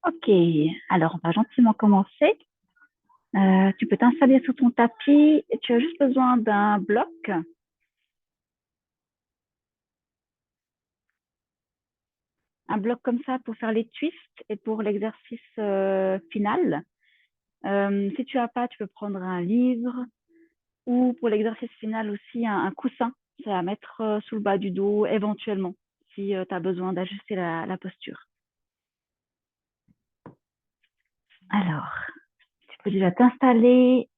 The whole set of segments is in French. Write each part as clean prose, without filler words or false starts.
Ok, alors on va gentiment commencer. Tu peux t'installer sur ton tapis et tu as juste besoin d'un bloc, un bloc comme ça pour faire les twists et pour l'exercice final. Si tu as pas, tu peux prendre un livre ou pour l'exercice final aussi un coussin, c'est à mettre sous le bas du dos éventuellement si tu as besoin d'ajuster la posture. Alors, tu peux déjà t'installer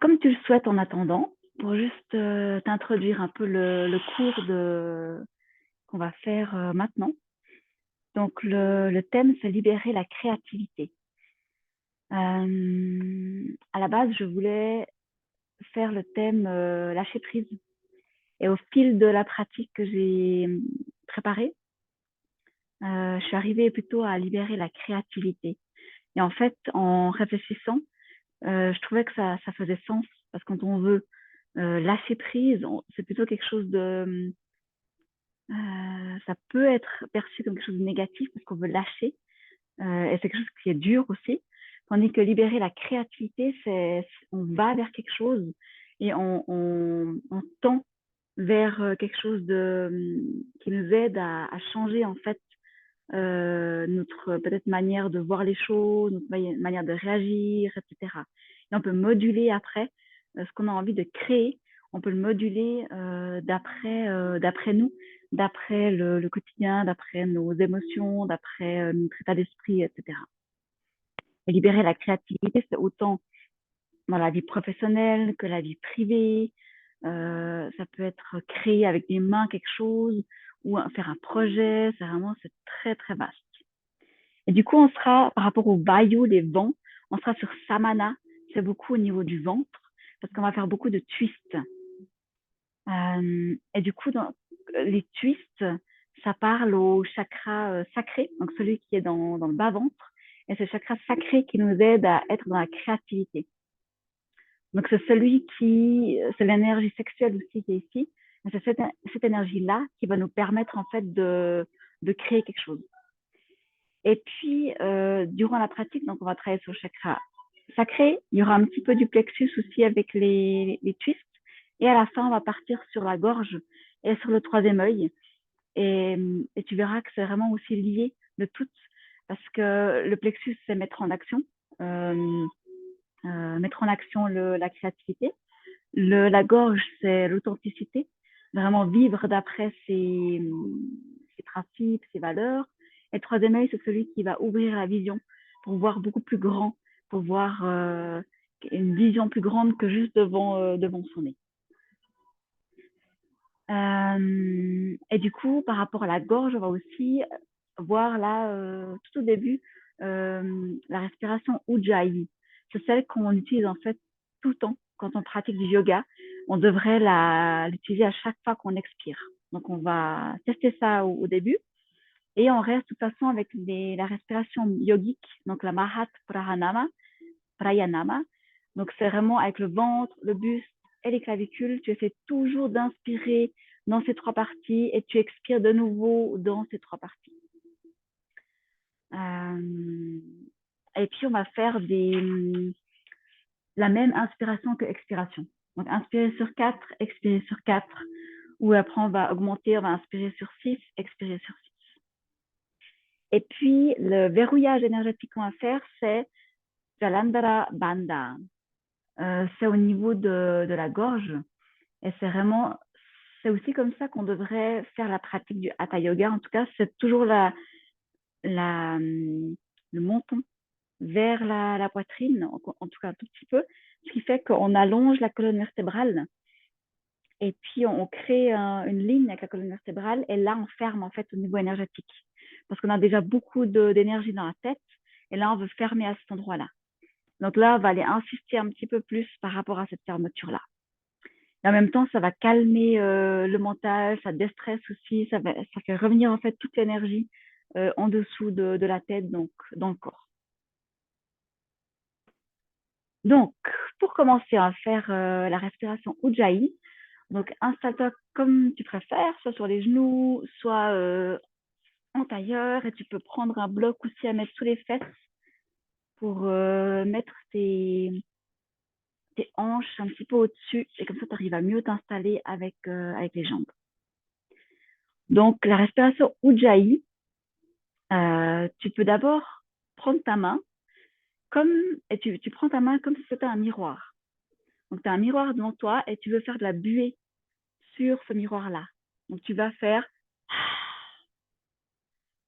comme tu le souhaites en attendant pour juste t'introduire un peu le cours qu'on va faire maintenant. Donc, le thème, c'est libérer la créativité. À la base, je voulais faire le thème lâcher prise. Et au fil de la pratique que j'ai préparée, je suis arrivée plutôt à libérer la créativité. Et en fait, en réfléchissant, je trouvais que ça faisait sens parce que quand on veut lâcher prise, c'est plutôt quelque chose de ça peut être perçu comme quelque chose de négatif parce qu'on veut lâcher, et c'est quelque chose qui est dur aussi. Tandis que libérer la créativité, c'est on va vers quelque chose et on tend vers quelque chose qui nous aide à changer en fait notre peut-être manière de voir les choses, notre manière de réagir, etc. Et on peut moduler après ce qu'on a envie de créer, on peut le moduler d'après nous, d'après le quotidien, d'après nos émotions, d'après notre état d'esprit, etc. Et libérer la créativité, c'est autant dans la vie professionnelle que la vie privée. Ça peut être créer avec des mains quelque chose ou faire un projet. C'est très, très vaste. Et du coup, on sera, par rapport au vayu, les vents, on sera sur samana. C'est beaucoup au niveau du ventre parce qu'on va faire beaucoup de twists. Et du coup, dans les twists, ça parle au chakra sacré, donc celui qui est dans le bas-ventre. Et c'est le chakra sacré qui nous aide à être dans la créativité. Donc, c'est l'énergie sexuelle aussi qui est ici. Et c'est cette énergie-là qui va nous permettre en fait de créer quelque chose. Et puis, durant la pratique, donc on va travailler sur le chakra sacré. Il y aura un petit peu du plexus aussi avec les twists. Et à la fin, on va partir sur la gorge et sur le troisième œil. Et tu verras que c'est vraiment aussi lié de toutes, parce que le plexus, c'est euh, mettre en action la créativité. La gorge, c'est l'authenticité, vraiment vivre d'après ses principes, ses valeurs. Et le troisième œil, c'est celui qui va ouvrir la vision pour voir beaucoup plus grand, pour voir une vision plus grande que juste devant son nez. Et du coup, par rapport à la gorge, on va aussi voir là, tout au début, la respiration Ujjayi. C'est celle qu'on utilise en fait tout le temps quand on pratique du yoga. On devrait l'utiliser à chaque fois qu'on expire. Donc, on va tester ça au début. Et on reste de toute façon avec la respiration yogique, donc la Mahat Prayanama. Donc, c'est vraiment avec le ventre, le buste et les clavicules. Tu essaies toujours d'inspirer dans ces trois parties et tu expires de nouveau dans ces trois parties. Euh, et puis, on va faire la même inspiration que expiration. Donc, inspirer sur 4, expirer sur 4. Ou après, on va augmenter, on va inspirer sur 6, expirer sur 6. Et puis, le verrouillage énergétique qu'on va faire, c'est Jalandhara Bandha. C'est au niveau de la gorge. Et c'est aussi comme ça qu'on devrait faire la pratique du Hatha Yoga. En tout cas, c'est toujours la, le menton vers la poitrine, en tout cas un tout petit peu, ce qui fait qu'on allonge la colonne vertébrale et puis on crée une ligne avec la colonne vertébrale et là on ferme en fait au niveau énergétique parce qu'on a déjà beaucoup d'énergie dans la tête et là on veut fermer à cet endroit-là. Donc là, on va aller insister un petit peu plus par rapport à cette fermeture-là. Et en même temps, ça va calmer le mental, ça déstresse aussi, ça fait revenir en fait toute l'énergie en dessous de la tête, donc dans le corps. Donc, pour commencer à faire la respiration Ujjayi, donc installe-toi comme tu préfères, soit sur les genoux, soit en tailleur et tu peux prendre un bloc aussi à mettre sous les fesses pour mettre tes hanches un petit peu au-dessus et comme ça, tu arrives à mieux t'installer avec les jambes. Donc, la respiration Ujjayi, tu peux d'abord prendre ta main et tu prends ta main comme si c'était un miroir. Donc, tu as un miroir devant toi et tu veux faire de la buée sur ce miroir-là. Donc, tu vas faire.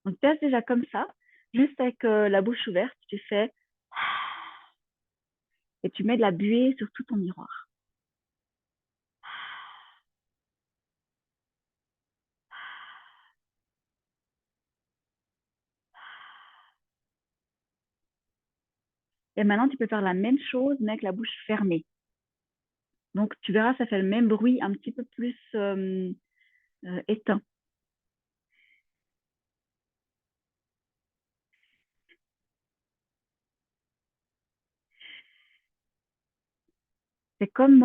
Donc, teste déjà comme ça, juste avec la bouche ouverte, tu fais et tu mets de la buée sur tout ton miroir. Et maintenant, tu peux faire la même chose, mais avec la bouche fermée. Donc, tu verras, ça fait le même bruit, un petit peu plus éteint. C'est comme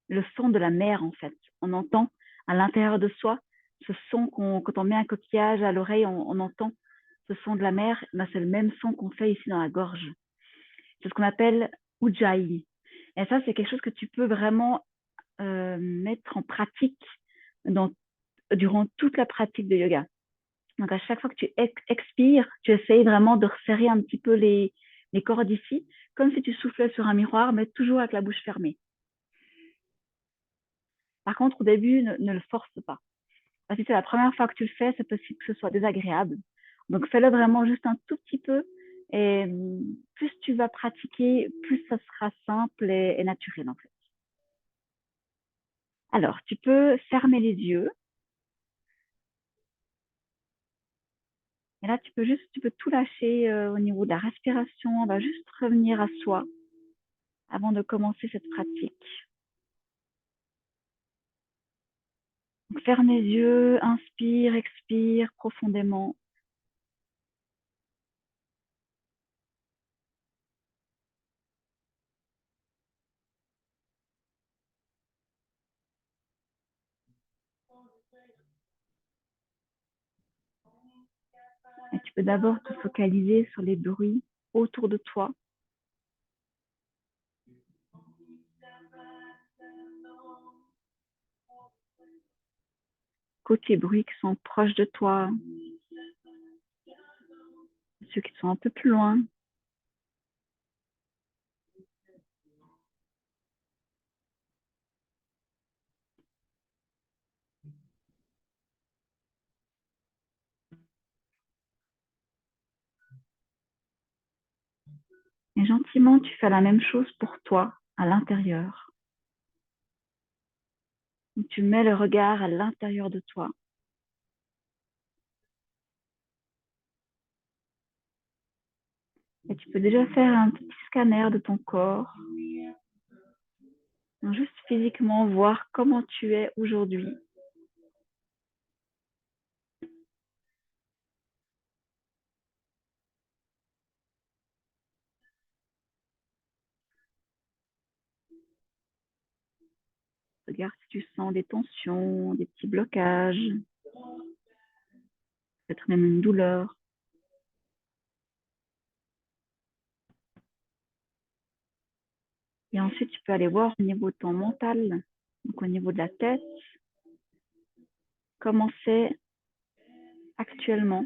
le son de la mer, en fait. On entend à l'intérieur de soi ce son quand on met un coquillage à l'oreille, on entend ce son de la mer. Ben, c'est le même son qu'on fait ici dans la gorge. C'est ce qu'on appelle Ujjayi. Et ça, c'est quelque chose que tu peux vraiment mettre en pratique durant toute la pratique de yoga. Donc, à chaque fois que tu expires, tu essayes vraiment de resserrer un petit peu les cordes ici, comme si tu soufflais sur un miroir, mais toujours avec la bouche fermée. Par contre, au début, ne le force pas. Parce que si c'est la première fois que tu le fais, c'est possible que ce soit désagréable. Donc, fais-le vraiment juste un tout petit peu. Et plus tu vas pratiquer, plus ça sera simple et naturel, en fait. Alors, tu peux fermer les yeux. Et là, tu peux tout lâcher au niveau de la respiration. On va juste revenir à soi avant de commencer cette pratique. Donc, ferme les yeux, inspire, expire profondément. Et tu peux d'abord te focaliser sur les bruits autour de toi. Côté bruits qui sont proches de toi, ceux qui sont un peu plus loin. Et gentiment, tu fais la même chose pour toi à l'intérieur. Tu mets le regard à l'intérieur de toi. Et tu peux déjà faire un petit scanner de ton corps. Juste physiquement voir comment tu es aujourd'hui. Regarde si tu sens des tensions, des petits blocages, peut-être même une douleur. Et ensuite, tu peux aller voir au niveau de ton mental, donc au niveau de la tête, comment c'est actuellement.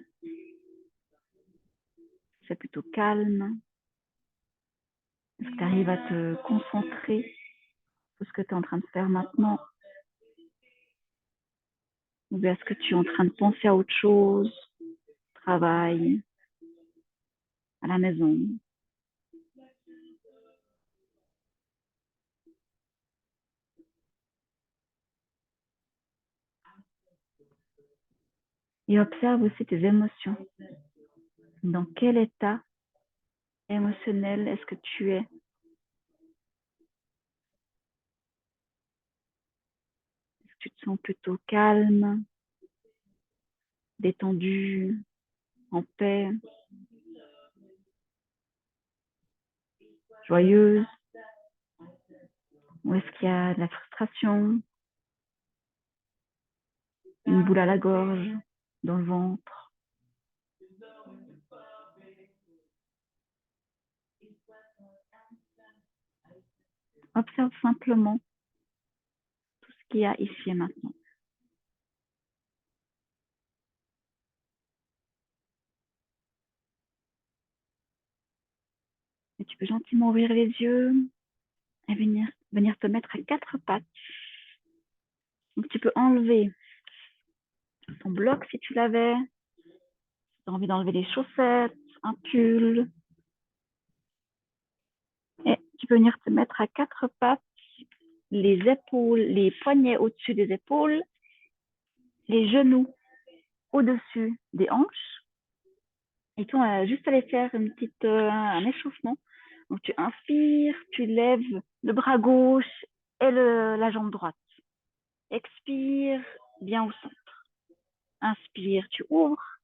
C'est plutôt calme. Est-ce que tu arrives à te concentrer sur ce que tu es en train de faire maintenant? Ou est-ce que tu es en train de penser à autre chose? Travail, à la maison. Et observe aussi tes émotions. Dans quel état émotionnel est-ce que tu es? Est-ce que tu te sens plutôt calme, détendu, en paix, joyeuse? Ou est-ce qu'il y a de la frustration, une boule à la gorge? dans le ventre. Observe simplement tout ce qu'il y a ici et maintenant. Et tu peux gentiment ouvrir les yeux et venir te mettre à quatre pattes. Donc, tu peux enlever ton bloc si tu l'avais. Si tu as envie d'enlever les chaussettes, un pull. Et tu peux venir te mettre à quatre pattes, les épaules, les poignets au-dessus des épaules, les genoux au-dessus des hanches. Et tu as juste à les faire un échauffement. Donc, tu inspires, tu lèves le bras gauche et la jambe droite. Expire, bien au centre. Inspire, tu ouvres.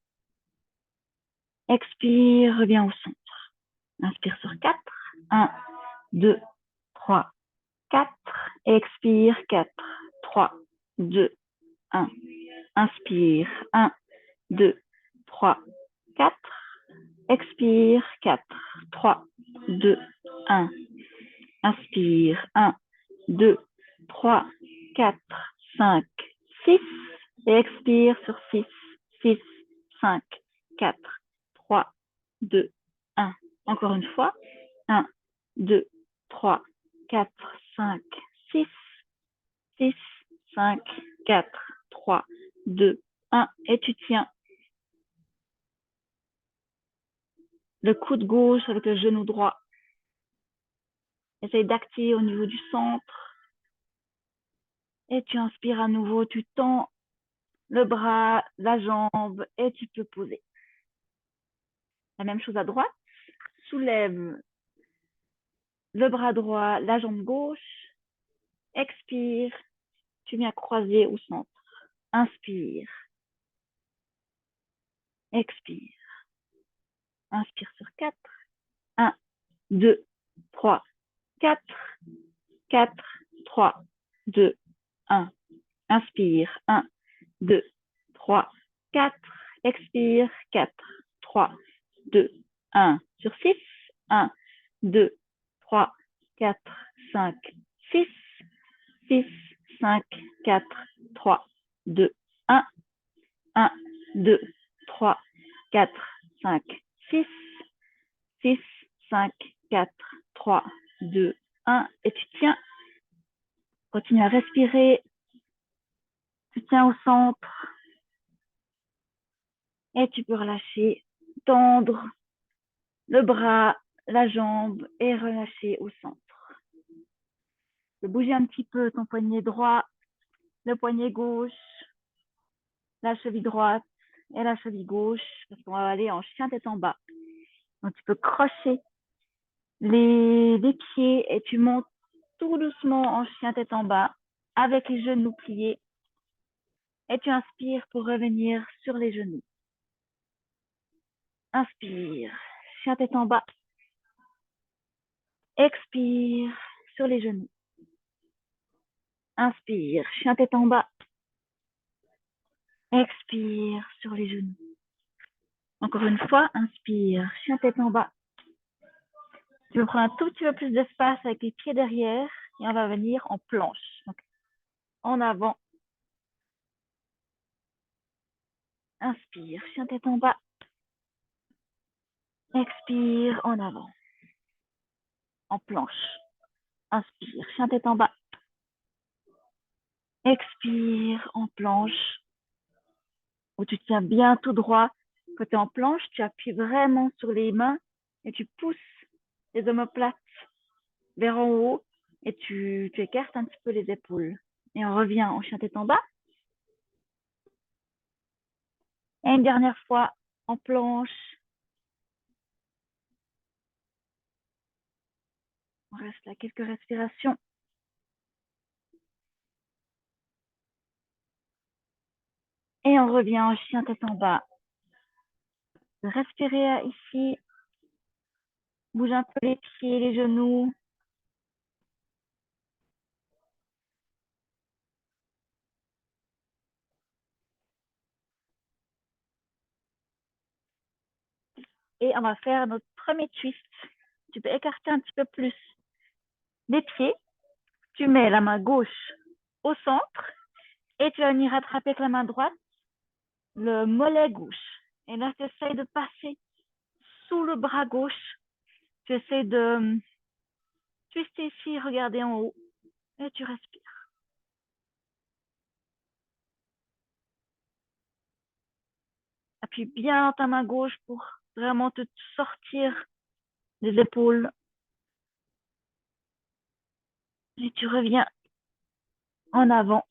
Expire, reviens au centre. Inspire sur 4. 1, 2, 3, 4. Expire, 4, 3, 2, 1. Inspire, 1, 2, 3, 4. Expire, 4, 3, 2, 1. Inspire, 1, 2, 3, 4, 5, 6. Et expire sur 6, 6, 5, 4, 3, 2, 1. Encore une fois. 1, 2, 3, 4, 5, 6, 6, 5, 4, 3, 2, 1. Et tu tiens le coude gauche avec le genou droit. Essaye d'activer au niveau du centre. Et tu inspires à nouveau, tu tends le bras, la jambe et tu peux poser. La même chose à droite. Soulève le bras droit, la jambe gauche. Expire. Tu viens croiser au centre. Inspire. Expire. Inspire sur 4. 1, 2, 3, 4. 4, 3, 2, 1. Inspire. 1, 2, 3, 4. Expire. 4, 3, 2, 1. Sur 6. 1, 2, 3, 4, 5, 6. 6, 5, 4, 3, 2, 1. 1, 2, 3, 4, 5, 6. 6, 5, 4, 3, 2, 1. Et tu tiens. Continue à respirer. Tu tiens au centre. Et tu peux relâcher, tendre le bras, la jambe et relâcher au centre. Tu peux bouger un petit peu ton poignet droit, le poignet gauche, la cheville droite et la cheville gauche, parce qu'on va aller en chien tête en bas. Donc, tu peux crocher les pieds et tu montes tout doucement en chien tête en bas avec les genoux pliés. Et tu inspires pour revenir sur les genoux. Inspire, chien tête en bas. Expire sur les genoux. Inspire, chien tête en bas. Expire sur les genoux. Encore une fois, inspire, chien tête en bas. Tu veux prendre un tout petit peu plus d'espace avec les pieds derrière et on va venir en planche. Donc, en avant. Inspire, chien tête en bas. Expire, en avant. En planche. Inspire, chien tête en bas. Expire, en planche. Où tu tiens bien tout droit. Quand tu es en planche, tu appuies vraiment sur les mains et tu pousses les omoplates vers en haut et tu écartes un petit peu les épaules. Et on revient en chien tête en bas. Et une dernière fois en planche. On reste là quelques respirations. Et on revient en chien tête en bas. Respirez ici. Bouge un peu les pieds, les genoux. Et on va faire notre premier twist. Tu peux écarter un petit peu plus les pieds. Tu mets la main gauche au centre et tu vas venir rattraper avec la main droite le mollet gauche. Et là, tu essaies de passer sous le bras gauche. Tu essaies de twister ici, regarder en haut et tu respires. Appuie bien ta main gauche pour vraiment te sortir les épaules. Et tu reviens en avant.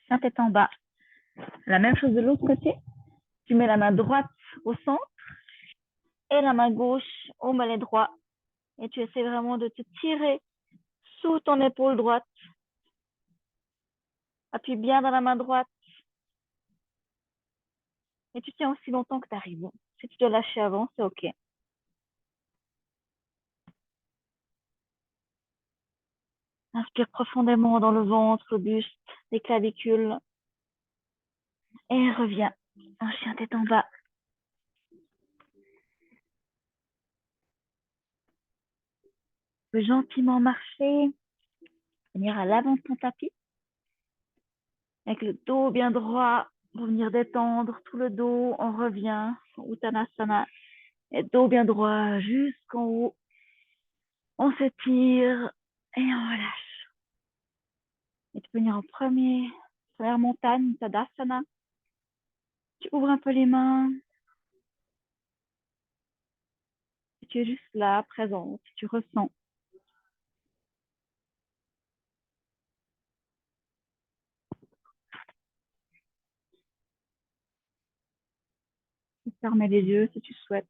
Tiens tête en bas. La même chose de l'autre côté. Tu mets la main droite au centre et la main gauche au mollet droit. Et tu essaies vraiment de te tirer sous ton épaule droite. Appuie bien dans la main droite. Et tu tiens aussi longtemps que tu arrives. Si tu dois lâcher avant, c'est OK. Inspire profondément dans le ventre, le buste, les clavicules. Et reviens. Un chien tête en bas. Tu peux gentiment marcher. Venir à l'avant de ton tapis. Avec le dos bien droit. Pour venir détendre tout le dos. On revient. Uttanasana. Et dos bien droit jusqu'en haut. On s'étire et on relâche. Et tu peux venir en première montagne, Tadasana. Tu ouvres un peu les mains. Et tu es juste là, présente. Tu ressens. Tu fermes les yeux si tu souhaites.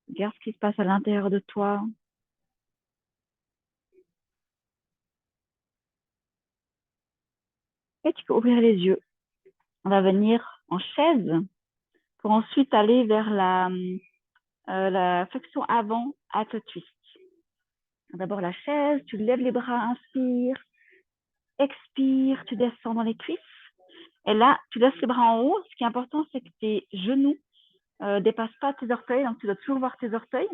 Regarde ce qui se passe à l'intérieur de toi. Et tu peux ouvrir les yeux. On va venir en chaise pour ensuite aller vers la flexion avant avec le twist. D'abord la chaise, tu lèves les bras, inspire, expire, tu descends dans les cuisses. Et là, tu laisses les bras en haut. Ce qui est important, c'est que tes genoux ne dépassent pas tes orteils. Donc, tu dois toujours voir tes orteils.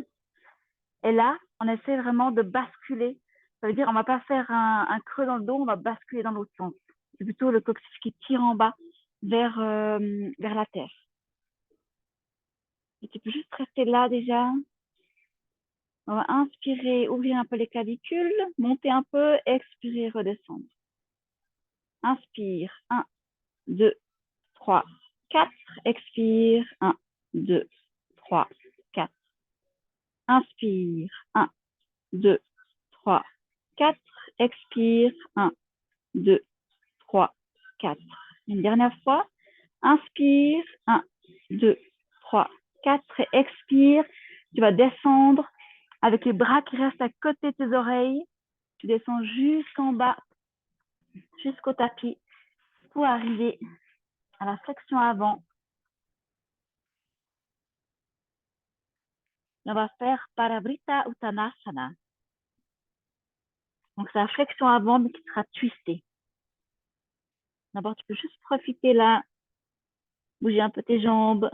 Et là, on essaie vraiment de basculer. Ça veut dire on ne va pas faire un creux dans le dos, on va basculer dans l'autre sens. C'est plutôt le coccyx qui tire en bas vers la terre. Et tu peux juste rester là déjà. On va inspirer, ouvrir un peu les clavicules, monter un peu, expirer, redescendre. Inspire, 1, 2, 3, 4. Expire, 1, 2, 3, 4. Inspire, 1, 2, 3, 4. Expire, 1, 2, 3, 4. Une dernière fois. Inspire, 1, 2, 3, 4. Et expire. Tu vas descendre avec les bras qui restent à côté de tes oreilles. Tu descends jusqu'en bas, jusqu'au tapis, pour arriver à la flexion avant. On va faire Parivrtta Uttanasana. Donc, c'est la flexion avant, mais qui sera twistée. D'abord, tu peux juste profiter là, bouger un peu tes jambes.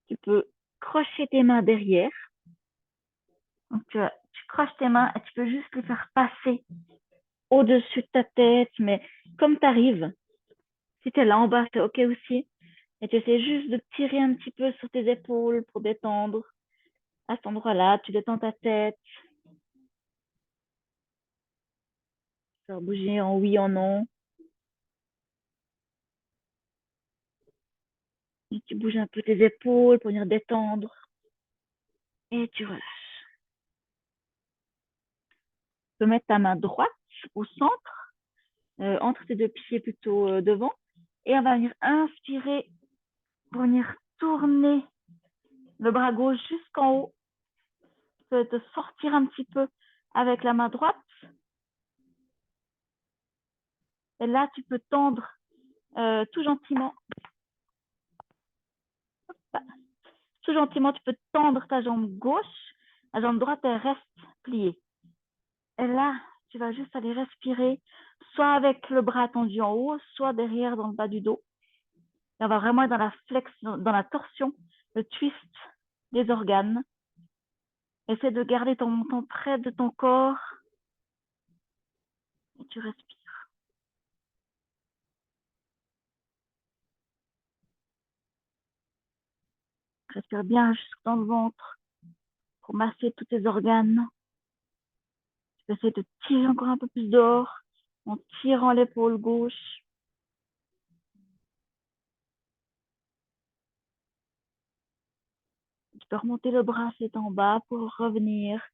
Tu peux crocher tes mains derrière. Donc, tu croches tes mains et tu peux juste les faire passer au-dessus de ta tête, mais comme tu arrives. Si tu es là en bas, c'est OK aussi. Et tu essaies juste de tirer un petit peu sur tes épaules pour détendre. À cet endroit-là, tu détends ta tête. Faire bouger en oui, en non. Et tu bouges un peu tes épaules pour venir détendre. Et tu relâches. Tu peux mettre ta main droite au centre, entre tes deux pieds plutôt devant. Et on va venir inspirer pour venir tourner le bras gauche jusqu'en haut. Tu peux te sortir un petit peu avec la main droite. Et là, tu peux tendre tout gentiment. Tout gentiment, tu peux tendre ta jambe gauche. La jambe droite, elle reste pliée. Et là, tu vas juste aller respirer, soit avec le bras tendu en haut, soit derrière dans le bas du dos. Et on va vraiment être dans la flexion, dans la torsion, le twist des organes. Essaie de garder ton menton près de ton corps et tu respires. Respire bien jusque dans le ventre pour masser tous tes organes. Tu peux essayer de tirer encore un peu plus dehors en tirant l'épaule gauche. Tu peux remonter le bras c'est en bas pour revenir.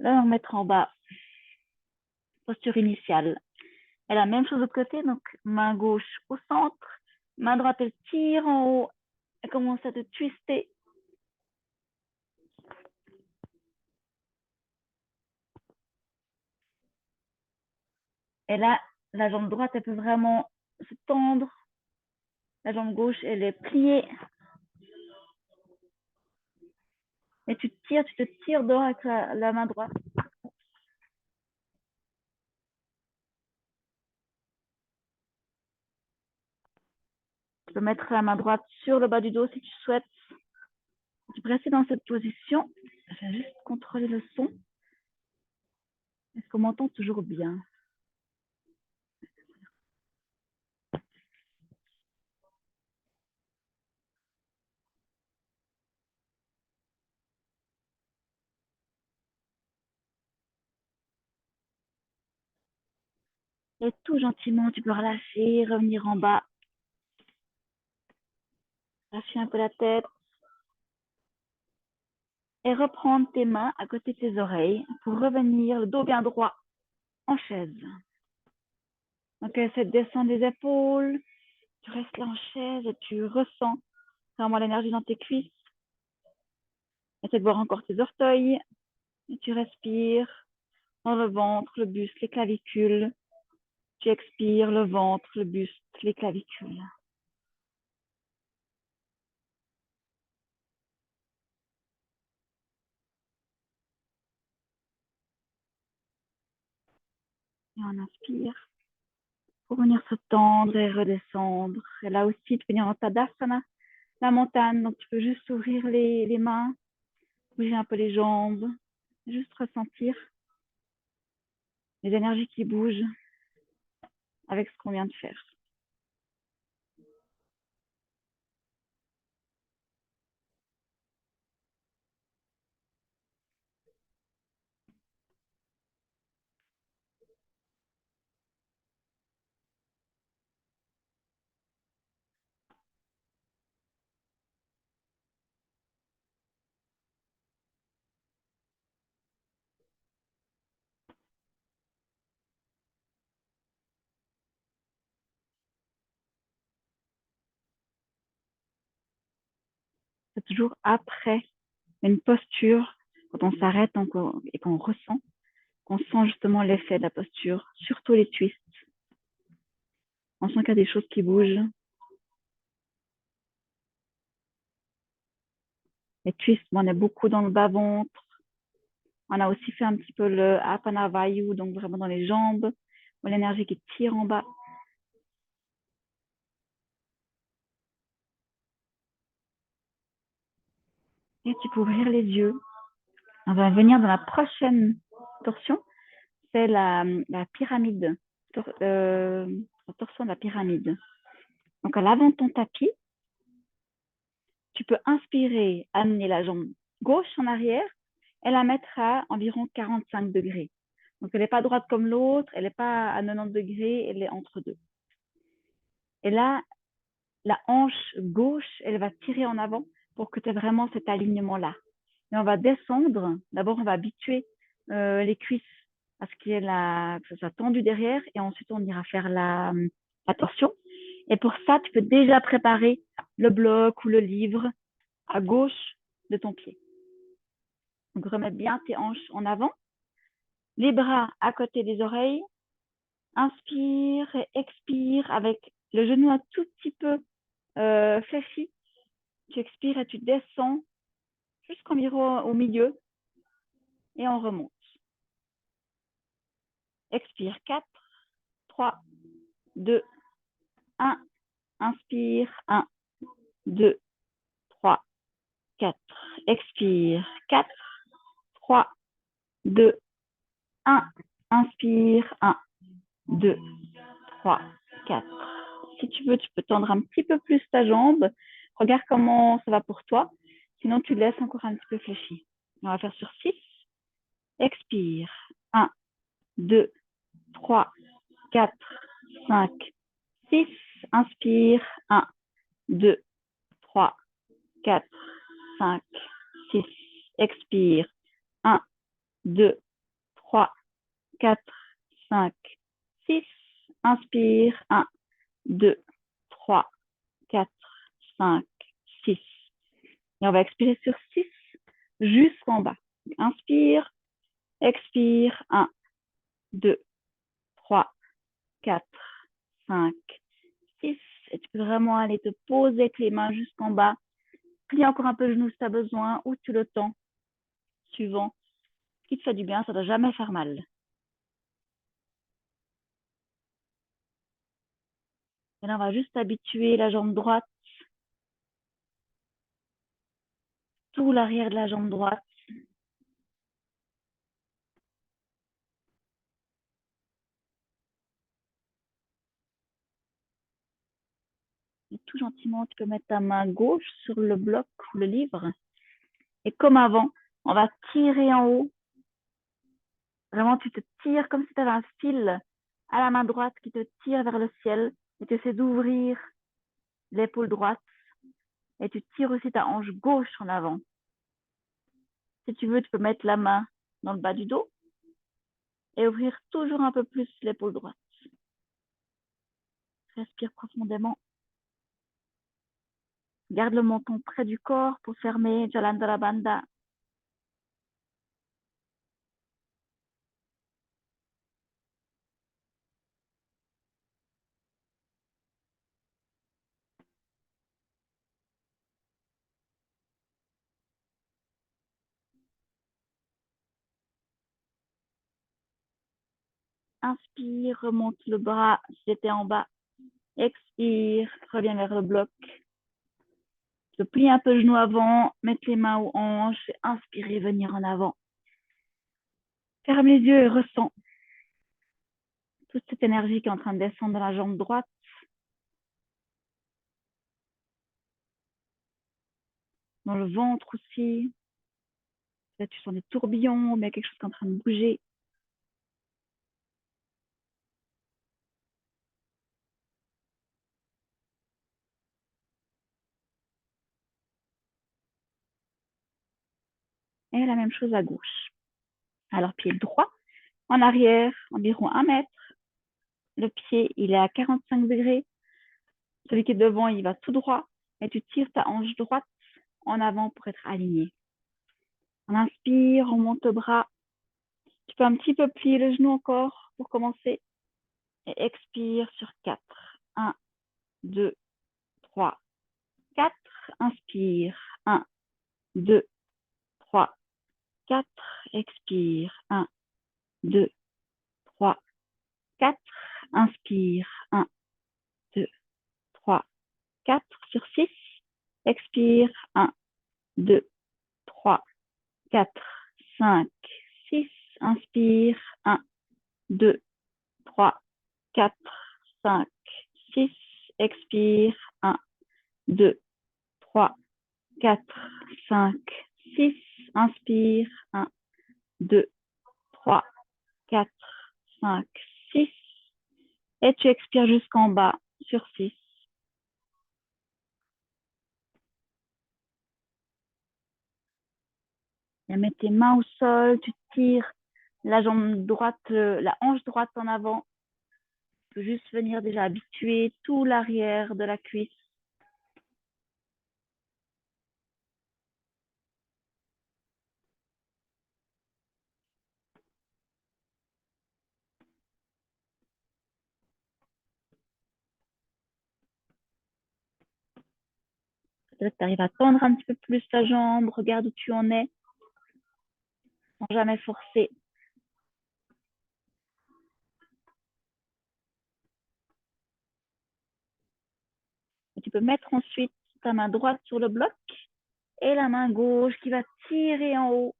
Là, on remettre en bas. Posture initiale. Et la même chose de l'autre côté, donc main gauche au centre, main droite elle tire en haut, elle commence à te twister. Et là, la jambe droite elle peut vraiment se tendre, la jambe gauche elle est pliée. Et tu te tires dehors avec la main droite. Tu peux mettre la main droite sur le bas du dos si tu souhaites. Tu peux rester dans cette position. Je vais juste contrôler le son. Est-ce qu'on m'entend toujours bien? Et tout gentiment, tu peux relâcher, revenir en bas. Lâcher un peu la tête. Et reprendre tes mains à côté de tes oreilles pour revenir le dos bien droit en chaise. Donc, essaie de descendre les épaules. Tu restes là en chaise et tu ressens vraiment l'énergie dans tes cuisses. Essaie de voir encore tes orteils. Et tu respires dans le ventre, le buste, les clavicules. Tu expires le ventre, le buste, les clavicules. Et on inspire pour venir se tendre et redescendre. Et là aussi, tu peux venir en Tadasana, la montagne. Donc, tu peux juste ouvrir les mains, bouger un peu les jambes, juste ressentir les énergies qui bougent avec ce qu'on vient de faire. C'est toujours après une posture, quand on s'arrête et qu'on ressent, qu'on sent justement l'effet de la posture, surtout les twists. On sent qu'il y a des choses qui bougent. Les twists, on est beaucoup dans le bas-ventre. On a aussi fait un petit peu le Apana Vayu, donc vraiment dans les jambes, l'énergie qui tire en bas. Et tu peux ouvrir les yeux. On va venir dans la prochaine torsion, c'est la pyramide, la torsion de la pyramide. Donc à l'avant de ton tapis, tu peux inspirer, amener la jambe gauche en arrière et la mettre à environ 45 degrés. Donc elle n'est pas droite comme l'autre, elle n'est pas à 90 degrés, elle est entre deux. Et là, la hanche gauche, elle va tirer en avant pour que tu aies vraiment cet alignement-là. Et on va descendre. D'abord, on va habituer les cuisses à ce qu'il y ait que ce soit tendu derrière. Et ensuite, on ira faire la torsion. Et pour ça, tu peux déjà préparer le bloc ou le livre à gauche de ton pied. Donc, remets bien tes hanches en avant. Les bras à côté des oreilles. Inspire et expire avec le genou un tout petit peu fléchi. Tu expires et tu descends jusqu'environ au milieu et on remonte. Expire. 4, 3, 2, 1. Inspire. 1, 2, 3, 4. Expire. 4, 3, 2, 1. Inspire. 1, 2, 3, 4. Si tu veux, tu peux tendre un petit peu plus ta jambe. Regarde comment ça va pour toi. Sinon, tu laisses encore un petit peu fléchi. On va faire sur 6. Expire. 1, 2, 3, 4, 5, 6. Inspire. 1, 2, 3, 4, 5, 6. Expire. 1, 2, 3, 4, 5, 6. Inspire. 1, 2, 3, 4, 5, 6. Et on va expirer sur 6 jusqu'en bas. Inspire, expire. 1, 2, 3, 4, 5, 6. Et tu peux vraiment aller te poser avec les mains jusqu'en bas. Plie encore un peu le genou si tu as besoin ou tu le tends suivant ce qui te fait du bien. Ça ne doit jamais faire mal. Et là, on va juste habituer la jambe droite, tout l'arrière de la jambe droite. Et tout gentiment, tu peux mettre ta main gauche sur le bloc ou le livre. Et comme avant, on va tirer en haut. Vraiment, tu te tires comme si tu avais un fil à la main droite qui te tire vers le ciel et tu essaies d'ouvrir l'épaule droite et tu tires aussi ta hanche gauche en avant. Si tu veux, tu peux mettre la main dans le bas du dos et ouvrir toujours un peu plus l'épaule droite. Respire profondément. Garde le menton près du corps pour fermer Jalandhara Bandha. Inspire, remonte le bras si c'était en bas. Expire, reviens vers le bloc. Je plie un peu le genou avant, mettre les mains aux hanches, inspirer, venir en avant. Ferme les yeux et ressens toute cette énergie qui est en train de descendre dans la jambe droite. Dans le ventre aussi. Peut-être tu sens des tourbillons, mais quelque chose qui est en train de bouger. Et la même chose à gauche. Alors, pied droit, en arrière, environ 1 mètre. Le pied, il est à 45 degrés. Celui qui est devant, il va tout droit. Et tu tires ta hanche droite en avant pour être aligné. On inspire, on monte le bras. Tu peux un petit peu plier le genou encore pour commencer. Et expire sur 4. 1, 2, 3, 4. Inspire. 1, 2, 3, 4. Expire. 1, 2, 3, 4. Inspire. 1, 2, 3, 4. Sur 6. Expire. 1, 2, 3, 4, 5, 6. Inspire. 1, 2, 3, 4, 5, 6. Expire. 1, 2, 3, 4, 5, 6. Inspire. 1, 2, 3, 4, 5, 6. Et tu expires jusqu'en bas sur 6. Et mets tes mains au sol, tu tires la jambe droite, la hanche droite en avant. Tu peux juste venir déjà habituer tout l'arrière de la cuisse. Peut-être que tu arrives à tendre un petit peu plus ta jambe, regarde où tu en es, sans jamais forcer. Tu peux mettre ensuite ta main droite sur le bloc et la main gauche qui va tirer en haut.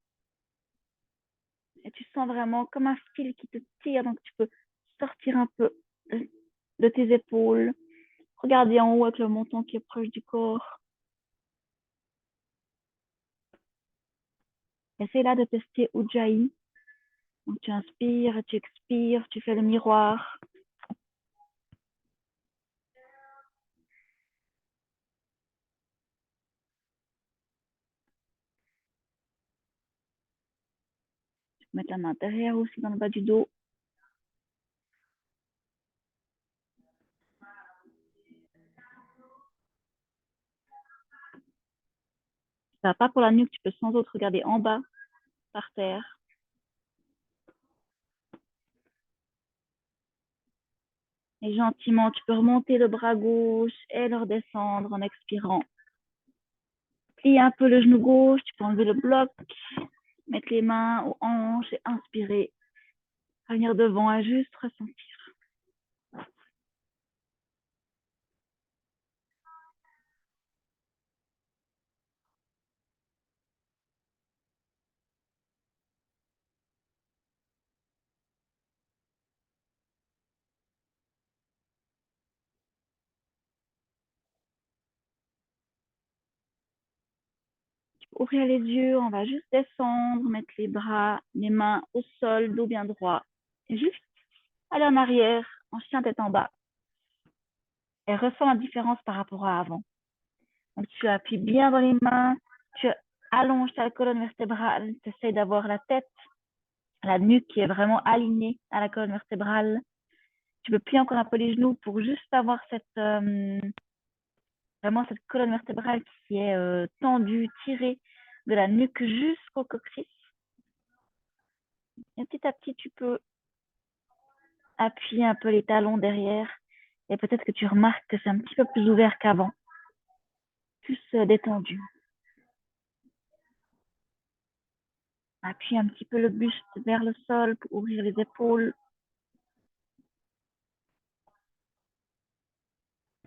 Et tu sens vraiment comme un fil qui te tire, donc tu peux sortir un peu de tes épaules, regarder en haut avec le menton qui est proche du corps. Essaye là de tester Ujjayi. Donc tu inspires, tu expires, tu fais le miroir. Tu peux mettre la main derrière aussi dans le bas du dos. Ça va pas pour la nuque, tu peux sans autre regarder en bas, par terre. Et gentiment, tu peux remonter le bras gauche et le redescendre en expirant. Plie un peu le genou gauche, tu peux enlever le bloc, mettre les mains aux hanches et inspirer. Revenir devant et juste ressentir. Ouvrir les yeux, on va juste descendre, mettre les bras, les mains au sol, dos bien droit. Et juste aller en arrière, en chien tête en bas. Et ressens la différence par rapport à avant. Donc tu appuies bien dans les mains, tu allonges ta colonne vertébrale, tu essaies d'avoir la tête, la nuque qui est vraiment alignée à la colonne vertébrale. Tu peux plier encore un peu les genoux pour juste avoir vraiment cette colonne vertébrale qui est tendue, tirée de la nuque jusqu'au coccyx. Et petit à petit, tu peux appuyer un peu les talons derrière et peut-être que tu remarques que c'est un petit peu plus ouvert qu'avant, plus détendu. Appuie un petit peu le buste vers le sol pour ouvrir les épaules.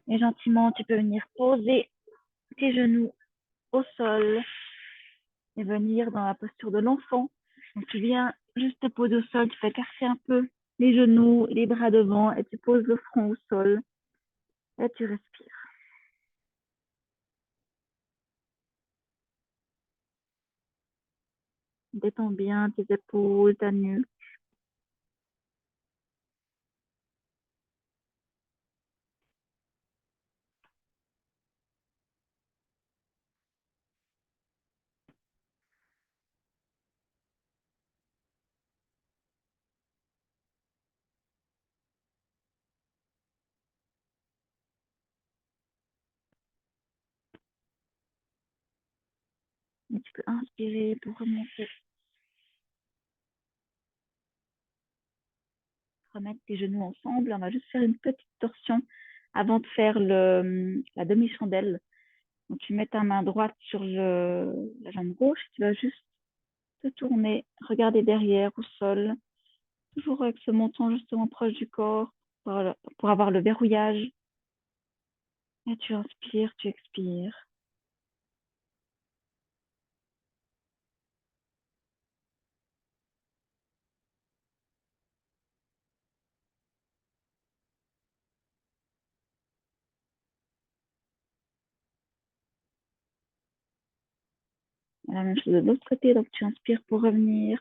Et gentiment, tu peux venir poser tes genoux au sol et venir dans la posture de l'enfant. Donc tu viens juste te poser au sol, tu fais casser un peu les genoux, les bras devant et tu poses le front au sol et tu respires. Détends bien tes épaules, ta nuque. Et tu peux inspirer pour remonter, remettre tes genoux ensemble. On va juste faire une petite torsion avant de faire la demi-chandelle. Donc tu mets ta main droite sur la jambe gauche, tu vas juste te tourner, regarder derrière au sol, toujours avec ce menton justement proche du corps pour avoir le verrouillage. Et tu inspires, tu expires. Et la même chose de l'autre côté, donc tu inspires pour revenir.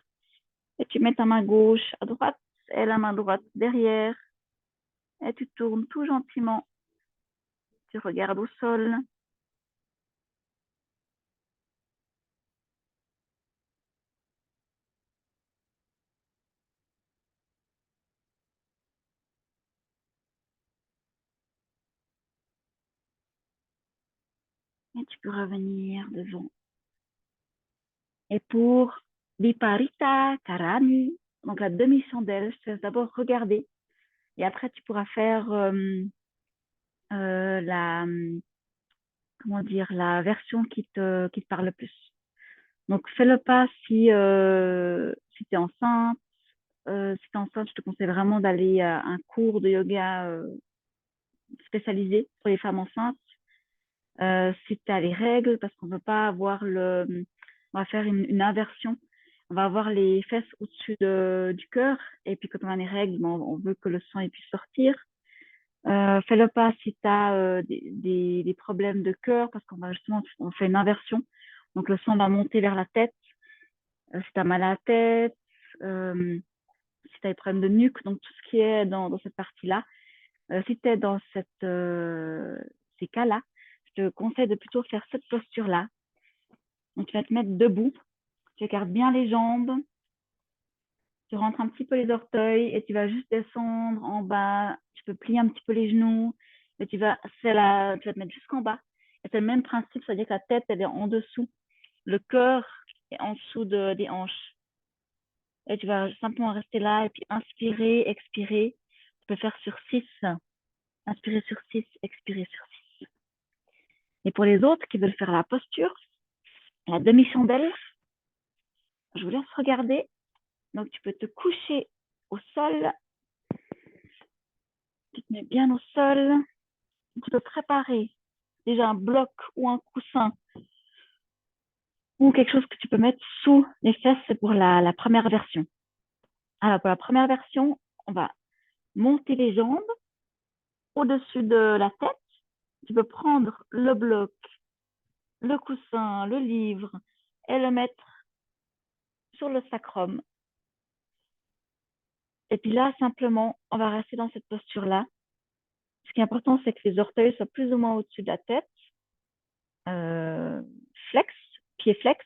Et tu mets ta main gauche à droite et la main droite derrière. Et tu tournes tout gentiment. Tu regardes au sol. Et tu peux revenir devant. Et pour Viparita Karani, donc la demi-chandelle, je te laisse d'abord regarder. Et après, tu pourras faire la, comment dire, la version qui te parle le plus. Donc, fais le pas si tu es enceinte. Si tu es enceinte, je te conseille vraiment d'aller à un cours de yoga spécialisé pour les femmes enceintes. Si tu as les règles, parce qu'on ne veut pas avoir on va faire une inversion. On va avoir les fesses au-dessus du cœur. Et puis, quand on a les règles, ben, on veut que le sang il puisse sortir. Fais-le pas si tu as des problèmes de cœur, parce qu'on va justement, on fait une inversion. Donc, le sang va monter vers la tête. Si tu as mal à la tête, si tu as des problèmes de nuque, donc tout ce qui est dans cette partie-là. Si tu es dans ces cas-là, je te conseille de plutôt faire cette posture-là. Donc, tu vas te mettre debout, tu écartes bien les jambes, tu rentres un petit peu les orteils et tu vas juste descendre en bas. Tu peux plier un petit peu les genoux et tu vas te mettre jusqu'en bas. Et c'est le même principe, c'est-à-dire que la tête, elle est en dessous. Le cœur est en dessous des hanches. Et tu vas simplement rester là et puis inspirer, expirer. Tu peux faire sur 6. Inspirer sur 6, expirer sur 6. Et pour les autres qui veulent faire la posture, la demi-chandelle, je vous laisse regarder. Donc, tu peux te coucher au sol. Tu te mets bien au sol. Tu peux préparer déjà un bloc ou un coussin ou quelque chose que tu peux mettre sous les fesses. C'est pour la première version. Alors, pour la première version, on va monter les jambes au-dessus de la tête. Tu peux prendre le bloc, le coussin, le livre et le mettre sur le sacrum. Et puis là, simplement, on va rester dans cette posture-là. Ce qui est important, c'est que les orteils soient plus ou moins au-dessus de la tête. Flex, pied flex.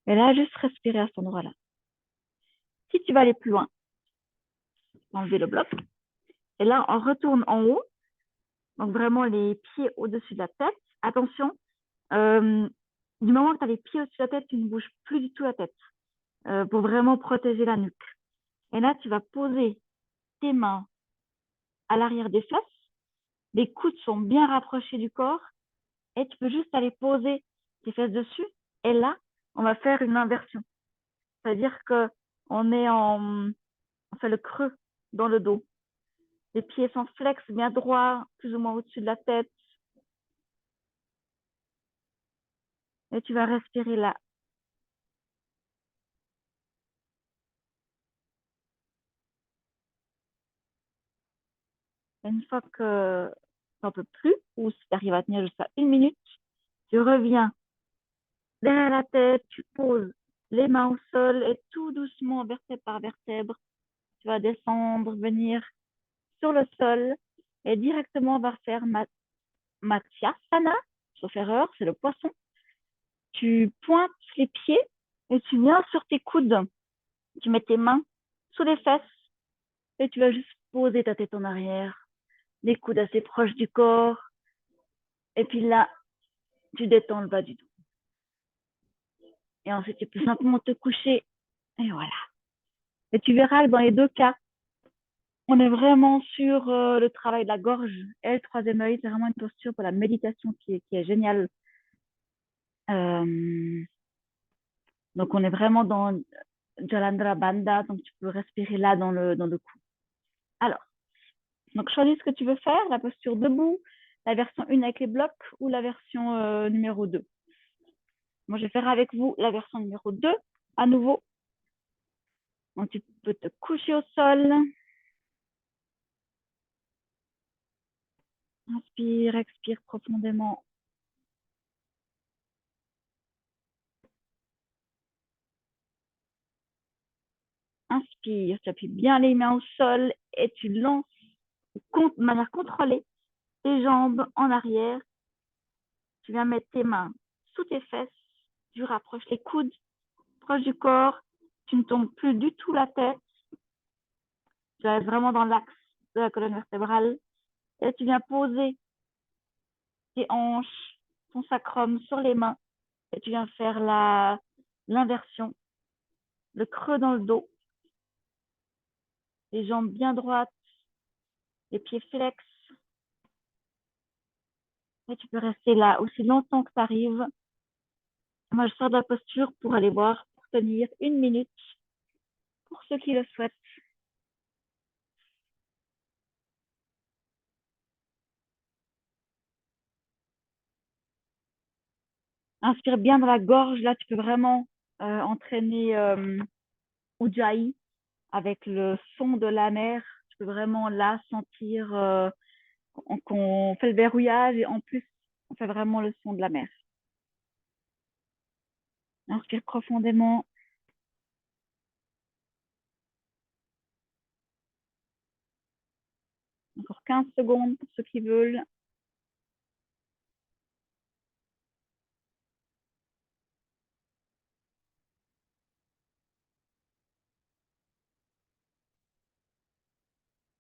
Et là, juste respirer à cet endroit-là. Si tu vas aller plus loin, enlever le bloc. Et là, on retourne en haut. Donc, vraiment les pieds au-dessus de la tête. Attention, du moment que tu as les pieds au-dessus de la tête, tu ne bouges plus du tout la tête pour vraiment protéger la nuque. Et là, tu vas poser tes mains à l'arrière des fesses. Les coudes sont bien rapprochés du corps. Et tu peux juste aller poser tes fesses dessus. Et là, on va faire une inversion. C'est-à-dire que on fait le creux dans le dos. Les pieds sont flex, bien droits, plus ou moins au-dessus de la tête. Et tu vas respirer là. Et une fois que tu n'en peux plus, ou si tu arrives à tenir jusqu'à 1 minute, tu reviens derrière la tête, tu poses les mains au sol et tout doucement, vertèbre par vertèbre, tu vas descendre, venir sur le sol et directement on va faire Matsyasana, sauf erreur, c'est le poisson. Tu pointes les pieds et tu viens sur tes coudes. Tu mets tes mains sous les fesses et tu vas juste poser ta tête en arrière, les coudes assez proches du corps. Et puis là, tu détends le bas du dos. Et ensuite, tu peux simplement te coucher. Et voilà. Et tu verras que dans les deux cas, on est vraiment sur le travail de la gorge et le troisième œil. C'est vraiment une posture pour la méditation qui est géniale. Donc, on est vraiment dans Jalandhara Bandha. Donc, tu peux respirer là dans le cou. Alors, donc choisis ce que tu veux faire, la posture debout, la version 1 avec les blocs ou la version numéro 2. Moi, je vais faire avec vous la version numéro 2 à nouveau. Donc, tu peux te coucher au sol. Inspire, expire profondément. Inspire, tu appuies bien les mains au sol et tu lances de manière contrôlée tes jambes en arrière. Tu viens mettre tes mains sous tes fesses. Tu rapproches les coudes proches du corps. Tu ne tombes plus du tout la tête. Tu vas être vraiment dans l'axe de la colonne vertébrale. Et tu viens poser tes hanches, ton sacrum sur les mains. Et tu viens faire l'inversion, le creux dans le dos. Les jambes bien droites, les pieds flex. Et tu peux rester là aussi longtemps que tu arrives. Moi, je sors de la posture pour aller voir, pour tenir 1 minute, pour ceux qui le souhaitent. Inspire bien dans la gorge. Là, tu peux vraiment entraîner Ujjayi avec le son de la mer. Tu peux vraiment là sentir qu'on fait le verrouillage et en plus, on fait vraiment le son de la mer. Inspire profondément. Encore 15 secondes pour ceux qui veulent.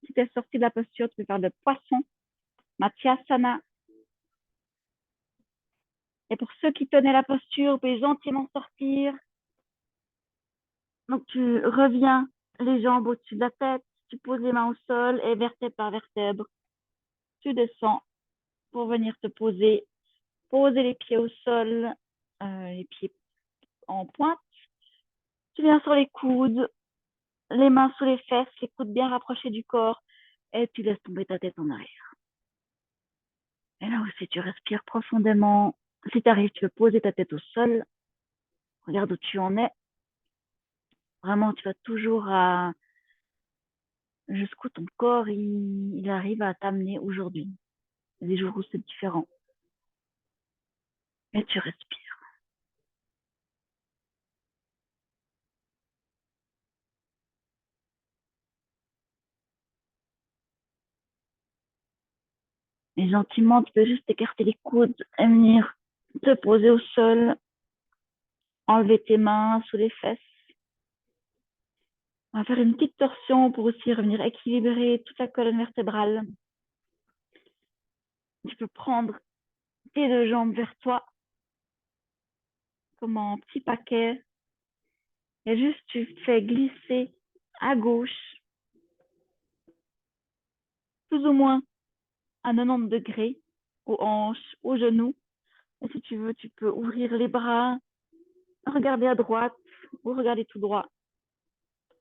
Si tu es sorti de la posture, tu peux faire de poisson, Matsyasana. Et pour ceux qui tenaient la posture, vous pouvez gentiment sortir. Donc, tu reviens les jambes au-dessus de la tête, tu poses les mains au sol et vertèbre par vertèbre, tu descends pour venir te poser. Poser les pieds au sol, les pieds en pointe. Tu viens sur les coudes, les mains sous les fesses, les coudes bien rapprochés du corps et tu laisses tomber ta tête en arrière. Et là aussi, tu respires profondément. Si tu arrives, tu peux poser ta tête au sol. Regarde où tu en es. Vraiment, tu vas toujours jusqu'où ton corps il arrive à t'amener aujourd'hui. Il y a des jours où c'est différent. Et tu respires. Et gentiment, tu peux juste écarter les coudes et venir te poser au sol, enlever tes mains sous les fesses. On va faire une petite torsion pour aussi revenir équilibrer toute la colonne vertébrale. Tu peux prendre tes deux jambes vers toi, comme en petit paquet. Et juste, tu fais glisser à gauche, plus ou moins à 90 degrés, aux hanches, aux genoux. Et si tu veux, tu peux ouvrir les bras, regarder à droite ou regarder tout droit.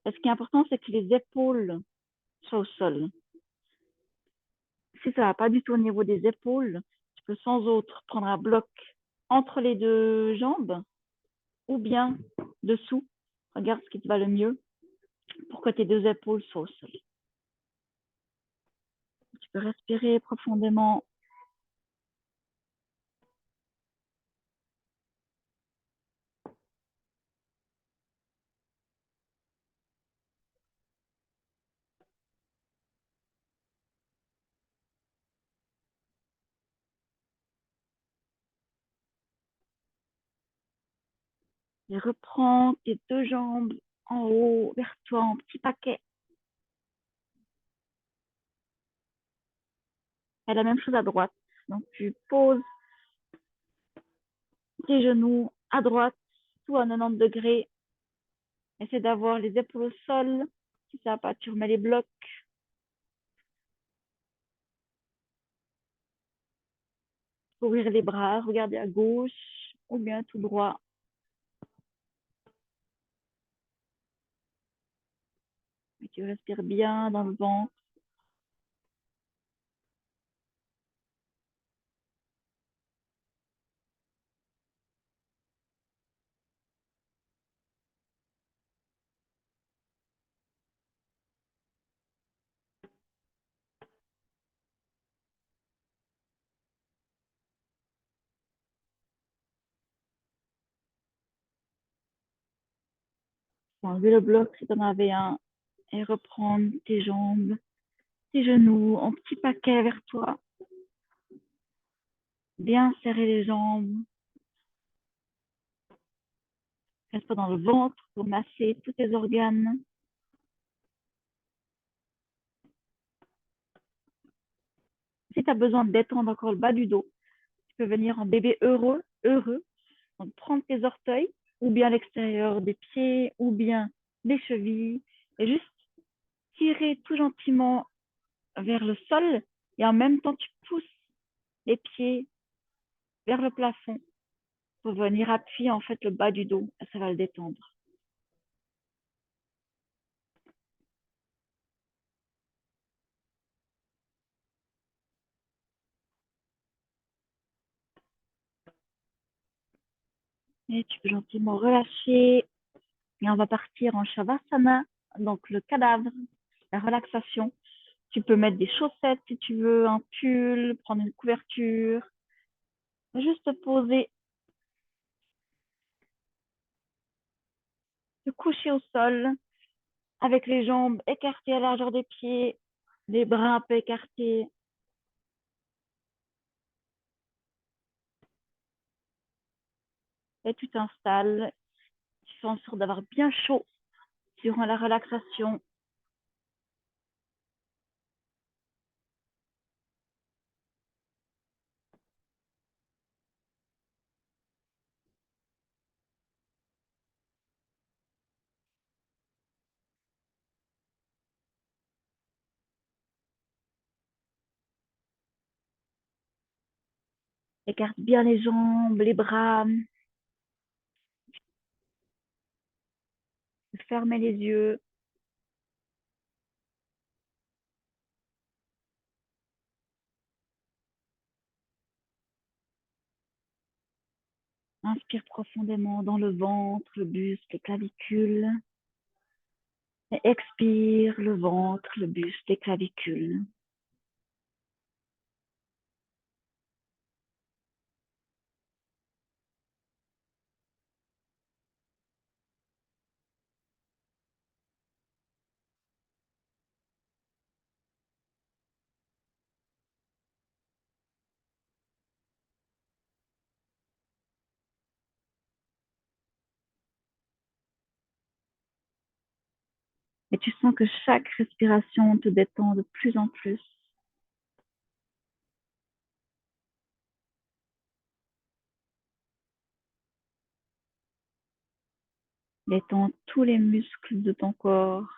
Et ce qui est important, c'est que les épaules soient au sol. Si ça ne va pas du tout au niveau des épaules, tu peux sans autre prendre un bloc entre les deux jambes ou bien dessous. Regarde ce qui te va le mieux pour que tes deux épaules soient au sol. Tu peux respirer profondément. Et reprends tes deux jambes en haut vers toi en petit paquet. Et la même chose à droite. Donc tu poses tes genoux à droite, tout à 90 degrés. Essaie d'avoir les épaules au sol. Si ça va pas, tu remets les blocs. Ouvrir les bras, regarder à gauche ou bien tout droit. Et tu respires bien dans le ventre. Enlever le bloc si tu en avais un et reprendre tes jambes, tes genoux en petit paquet vers toi. Bien serrer les jambes. Reste pas dans le ventre pour masser tous tes organes. Si tu as besoin de détendre encore le bas du dos, tu peux venir en bébé heureux, heureux. Donc, prendre tes orteils ou bien l'extérieur des pieds ou bien des chevilles et juste tirer tout gentiment vers le sol et en même temps tu pousses les pieds vers le plafond pour venir appuyer en fait le bas du dos. Ça va le détendre. Et tu peux gentiment relâcher. Et on va partir en Shavasana, donc le cadavre, la relaxation. Tu peux mettre des chaussettes si tu veux, un pull, prendre une couverture. Juste te poser, te coucher au sol avec les jambes écartées à la largeur des pieds, les bras un peu écartés. Et tu t'installes. Tu fais en sorte d'avoir bien chaud durant la relaxation. Écarte bien les jambes, les bras. Fermez les yeux. Inspire profondément dans le ventre, le buste, les clavicules. Et expire le ventre, le buste, les clavicules. Et tu sens que chaque respiration te détend de plus en plus. Détends tous les muscles de ton corps.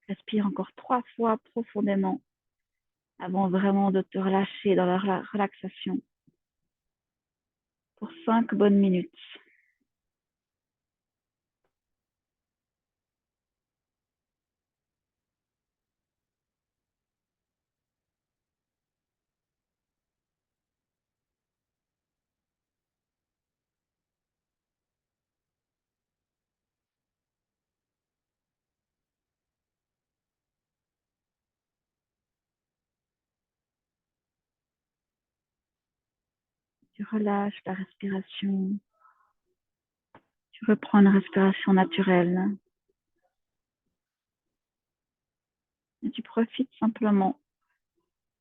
Respire encore 3 fois profondément avant vraiment de te relâcher dans la relaxation pour 5 bonnes minutes. Tu relâches la respiration. Tu reprends une respiration naturelle. Et tu profites simplement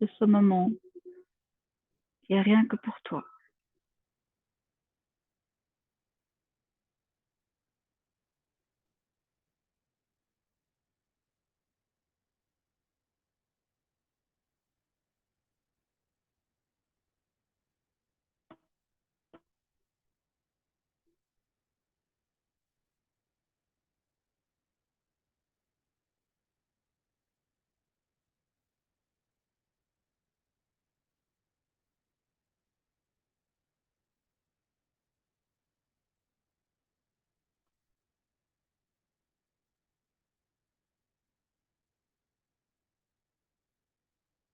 de ce moment qui est rien que pour toi.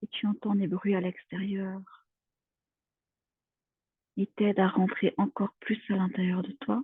Et tu entends des bruits à l'extérieur. Ils t'aident à rentrer encore plus à l'intérieur de toi.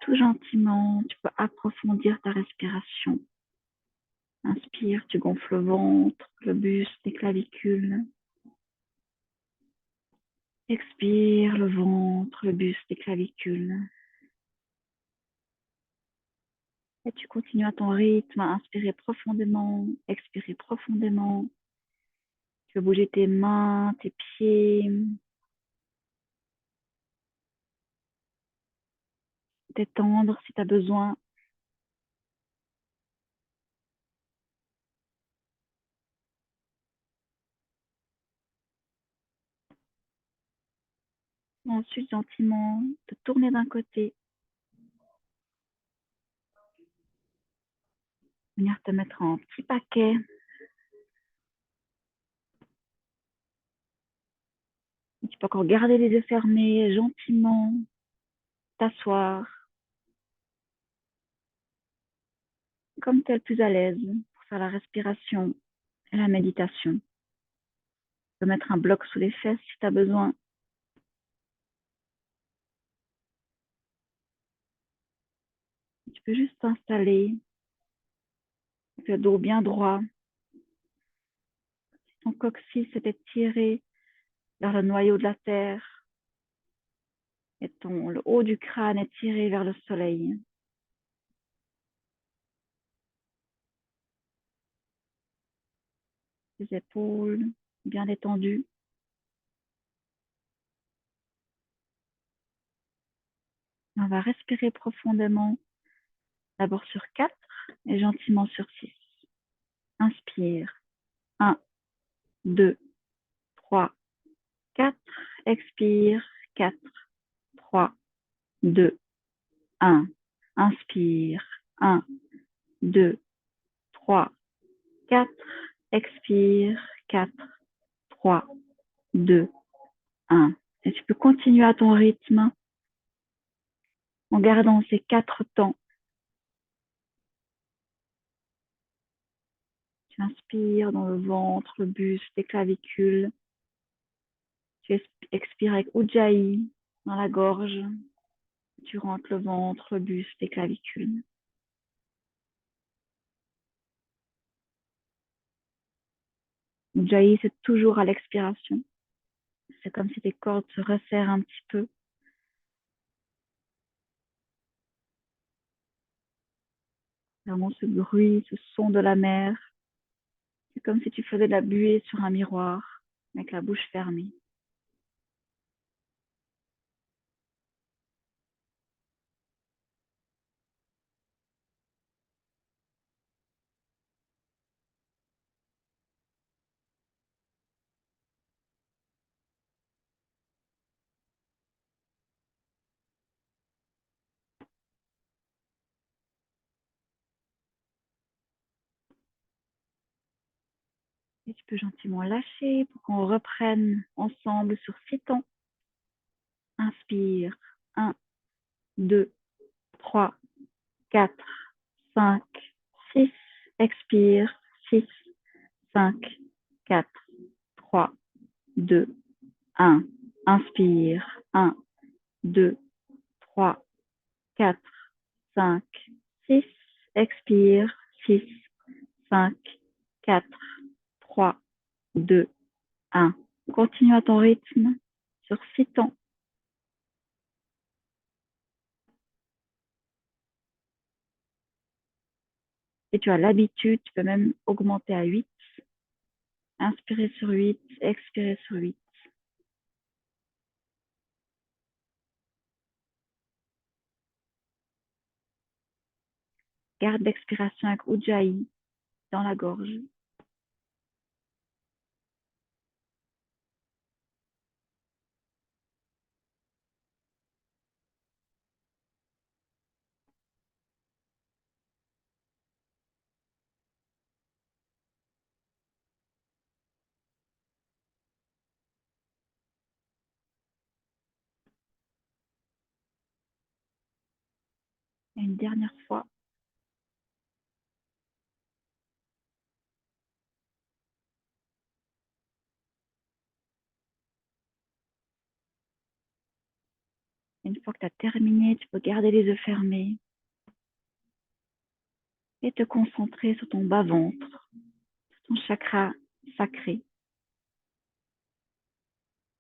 Tout gentiment, tu peux approfondir ta respiration. Inspire, tu gonfles le ventre, le buste, les clavicules. Expire, le ventre, le buste, les clavicules. Et tu continues à ton rythme, à inspirer profondément, expirer profondément. Tu peux bouger tes mains, tes pieds, t'étendre si tu as besoin. Ensuite, gentiment, te tourner d'un côté, venir te mettre en petit paquet. Tu peux encore garder les yeux fermés, gentiment, t'asseoir, comme tu es le plus à l'aise pour faire la respiration et la méditation. Tu peux mettre un bloc sous les fesses si tu as besoin. Tu peux juste t'installer, avec le dos bien droit. Ton coccyx est étiré vers le noyau de la terre et le haut du crâne est tiré vers le soleil. Les épaules bien détendues. On va respirer profondément, d'abord sur 4 et gentiment sur 6. Inspire. 1, 2, 3, 4. Expire. 4, 3, 2, 1. Inspire. 1, 2, 3, 4. Expire. 4, 3, 2, 1. Et tu peux continuer à ton rythme en gardant ces 4 temps. Tu inspires dans le ventre, le buste, les clavicules. Tu expires avec Ujjayi dans la gorge. Tu rentres le ventre, le buste, les clavicules. Ujjayi, c'est toujours à l'expiration. C'est comme si tes cordes se resserrent un petit peu. Vraiment ce bruit, ce son de la mer. C'est comme si tu faisais de la buée sur un miroir avec la bouche fermée. Et tu peux gentiment lâcher pour qu'on reprenne ensemble sur 6 temps. Inspire. 1, 2, 3, 4, 5, 6. Expire. 6, 5, 4, 3, 2, 1. Inspire. 1, 2, 3, 4, 5, 6. Expire. 6, 5, 4, 3, 2, 1. Continue à ton rythme sur 6 temps. Si tu as l'habitude, tu peux même augmenter à 8. Inspirer sur 8, expirer sur 8. Garde l'expiration avec Ujjayi dans la gorge. Et une dernière fois. Une fois que tu as terminé, tu peux garder les yeux fermés et te concentrer sur ton bas-ventre, ton chakra sacré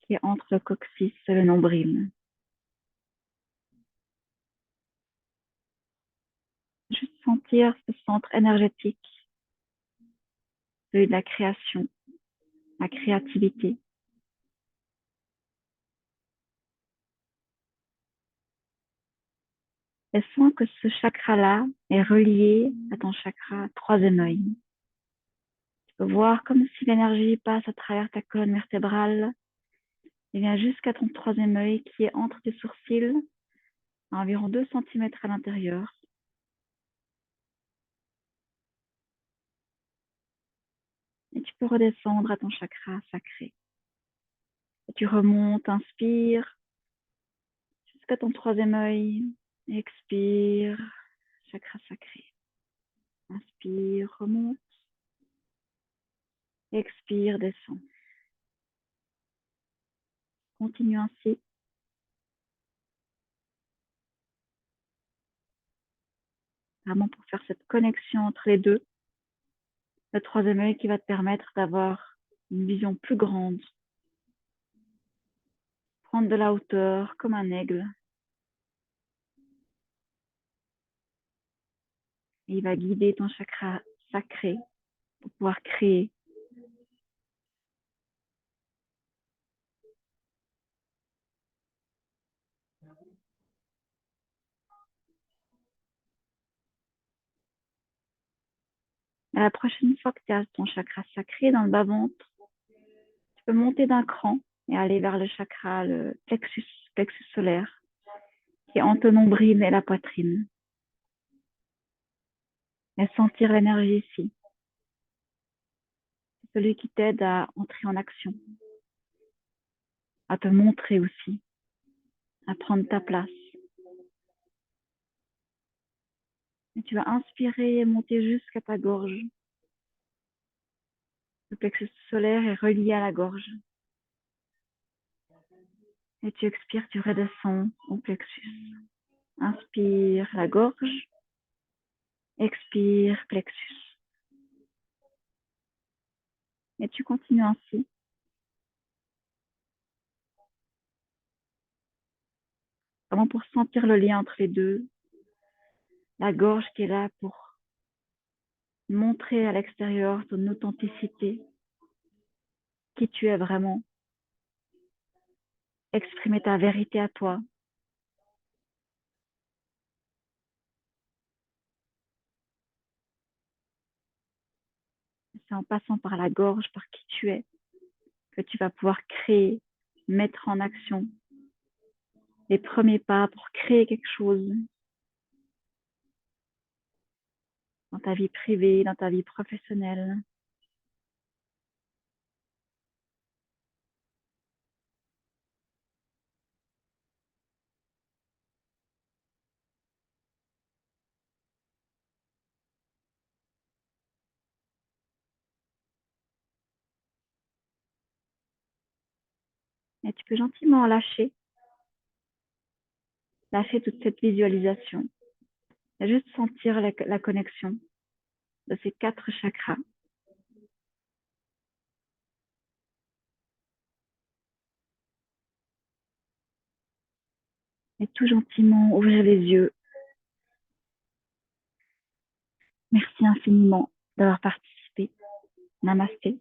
qui est entre le coccyx et le nombril. Juste sentir ce centre énergétique, celui de la création, la créativité. Et sens que ce chakra-là est relié à ton chakra troisième œil. Tu peux voir comme si l'énergie passe à travers ta colonne vertébrale et vient jusqu'à ton troisième œil qui est entre tes sourcils, à environ 2 cm à l'intérieur. Et tu peux redescendre à ton chakra sacré. Et tu remontes, inspire, jusqu'à ton troisième œil. Expire, chakra sacré. Inspire, remonte. Expire, descend. Continue ainsi. Vraiment pour faire cette connexion entre les deux. Le troisième œil qui va te permettre d'avoir une vision plus grande. Prendre de la hauteur comme un aigle. Et il va guider ton chakra sacré pour pouvoir créer. Et la prochaine fois que tu as ton chakra sacré dans le bas-ventre, tu peux monter d'un cran et aller vers le chakra, le plexus solaire, qui est entre le nombril et la poitrine. Et sentir l'énergie ici. C'est celui qui t'aide à entrer en action, à te montrer aussi, à prendre ta place. Et tu vas inspirer et monter jusqu'à ta gorge. Le plexus solaire est relié à la gorge. Et tu expires, tu redescends au plexus. Inspire la gorge. Expire plexus. Et tu continues ainsi. Vraiment pour sentir le lien entre les deux. La gorge qui est là pour montrer à l'extérieur ton authenticité, qui tu es vraiment. Exprimer ta vérité à toi. C'est en passant par la gorge, par qui tu es, que tu vas pouvoir créer, mettre en action les premiers pas pour créer quelque chose dans ta vie privée, dans ta vie professionnelle. Et tu peux gentiment lâcher toute cette visualisation. Et juste sentir la connexion de ces 4 chakras. Et tout gentiment ouvrir les yeux. Merci infiniment d'avoir participé. Namasté.